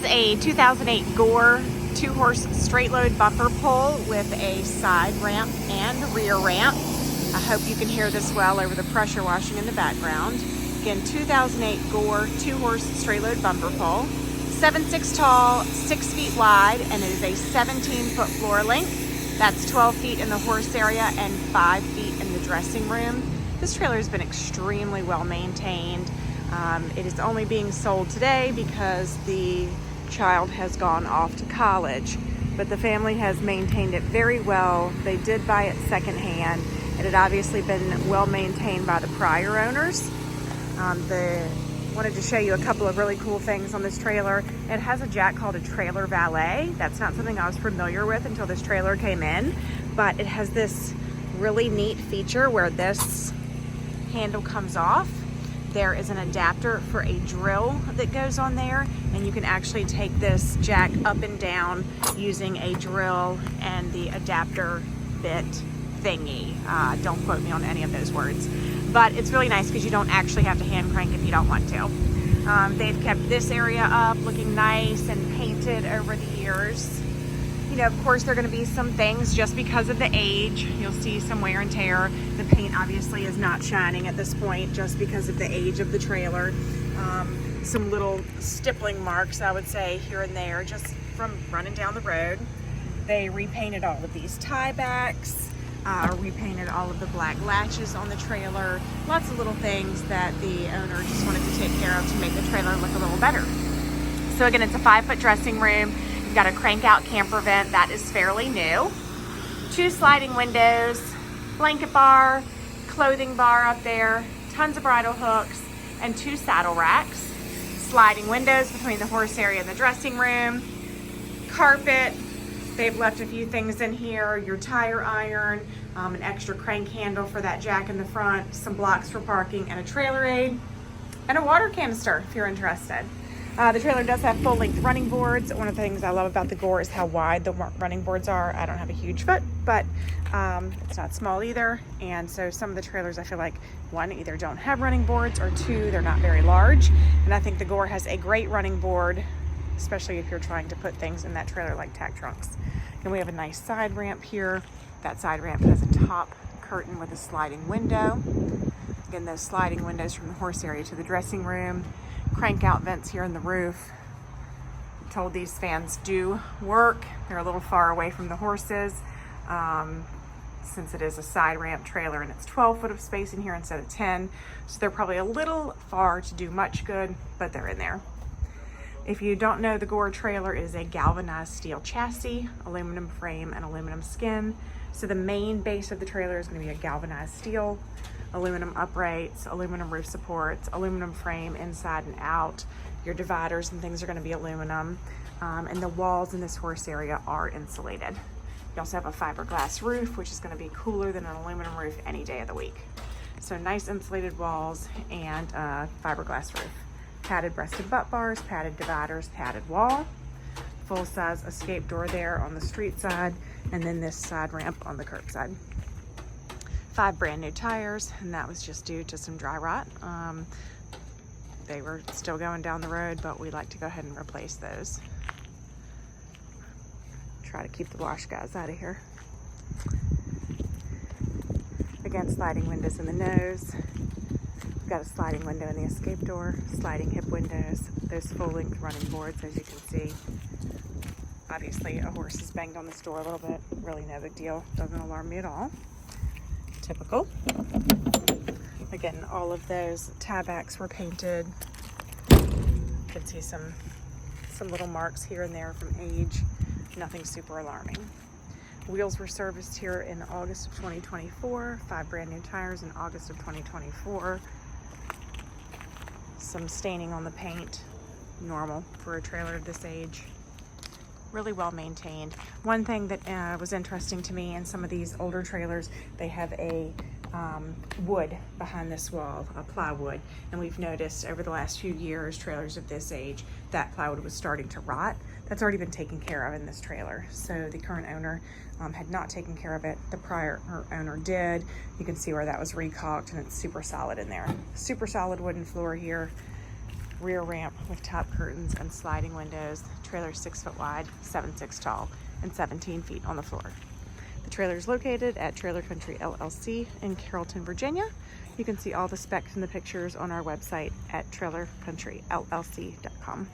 a 2008 Gore 2-horse straight load bumper pull with a side ramp and rear ramp. I hope you can hear this well over the pressure washing in the background. Again, 2008 Gore 2-horse straight load bumper pull. 7'6" tall, 6 feet wide, and it is a 17-foot floor length. That's 12 feet in the horse area and 5 feet in the dressing room. This trailer has been extremely well maintained. It is only being sold today because the child has gone off to college, but the family has maintained it very well. They did buy it secondhand. It had obviously been well maintained by the prior owners. Wanted to show you a couple of really cool things on this trailer. It has a jack called a trailer valet. That's not something I was familiar with until this trailer came in, but it has this really neat feature where this handle comes off. There is an adapter for a drill that goes on there, and you can actually take this jack up and down using a drill and the adapter bit thingy. Don't quote me on any of those words, but it's really nice because you don't actually have to hand crank if you don't want to. They've kept this area up looking nice and painted over the years. You know, of course, there are going to be some things just because of the age. You'll see some wear and tear. The paint obviously is not shining at this point just because of the age of the trailer. Some little stippling marks, I would say, here and there just from running down the road. They repainted all of these tie backs, repainted all of the black latches on the trailer. Lots of little things that the owner just wanted to take care of to make the trailer look a little better. So again, it's a 5-foot dressing room. You've got a crank out camper vent that is fairly new. 2 sliding windows, blanket bar, clothing bar up there, tons of bridle hooks, and 2 saddle racks. Sliding windows between the horse area and the dressing room. Carpet. They've left a few things in here, your tire iron, an extra crank handle for that jack in the front, some blocks for parking, and a trailer aid, and a water canister if you're interested. The trailer does have full-length running boards. One of the things I love about the Gore is how wide the running boards are. I don't have a huge foot, but it's not small either. And so some of the trailers, I feel like, one, either don't have running boards, or 2, they're not very large. And I think the Gore has a great running board, especially if you're trying to put things in that trailer like tack trunks. And we have a nice side ramp here. That side ramp has a top curtain with a sliding window. Again, those sliding windows from the horse area to the dressing room. Crank out vents here in the roof. I'm told these fans do work. They're a little far away from the horses since it is a side ramp trailer and it's 12 foot of space in here instead of 10. So they're probably a little far to do much good, but they're in there. If you don't know, the Gore trailer is a galvanized steel chassis, aluminum frame, and aluminum skin. So the main base of the trailer is going to be a galvanized steel, aluminum uprights, aluminum roof supports, aluminum frame inside and out. Your dividers and things are going to be aluminum. And the walls in this horse area are insulated. You also have a fiberglass roof, which is going to be cooler than an aluminum roof any day of the week. So nice insulated walls and a fiberglass roof. Padded breasted butt bars, padded dividers, padded wall. Full-size escape door there on the street side, and then this side ramp on the curb side. 5 brand new tires, and that was just due to some dry rot. They were still going down the road, but we like to go ahead and replace those. Try to keep the wash guys out of here. Again, sliding windows in the nose. We've got a sliding window in the escape door, sliding hip windows, those full-length running boards, as you can see. Obviously, a horse is banged on this door a little bit. Really no big deal. Doesn't alarm me at all. Typical. Again, all of those tie backs were painted. You can see some little marks here and there from age. Nothing super alarming. Wheels were serviced here in August of 2024. 5 brand new tires in August of 2024. Some staining on the paint, normal for a trailer of this age. Really well maintained. One thing that was interesting to me in some of these older trailers, they have a wood behind this wall, a plywood, and we've noticed over the last few years, trailers of this age, that plywood was starting to rot. That's already been taken care of in this trailer. So the current owner had not taken care of it. The prior owner did. You can see where that was recaulked, and it's super solid in there. Super solid wooden floor here. rear ramp with top curtains and sliding windows. Trailer 6 foot wide, 7'6" tall, and 17 feet on the floor. The trailer is located at Trailer Country LLC in Carrollton, Virginia. You can see all the specs and the pictures on our website at trailercountryllc.com.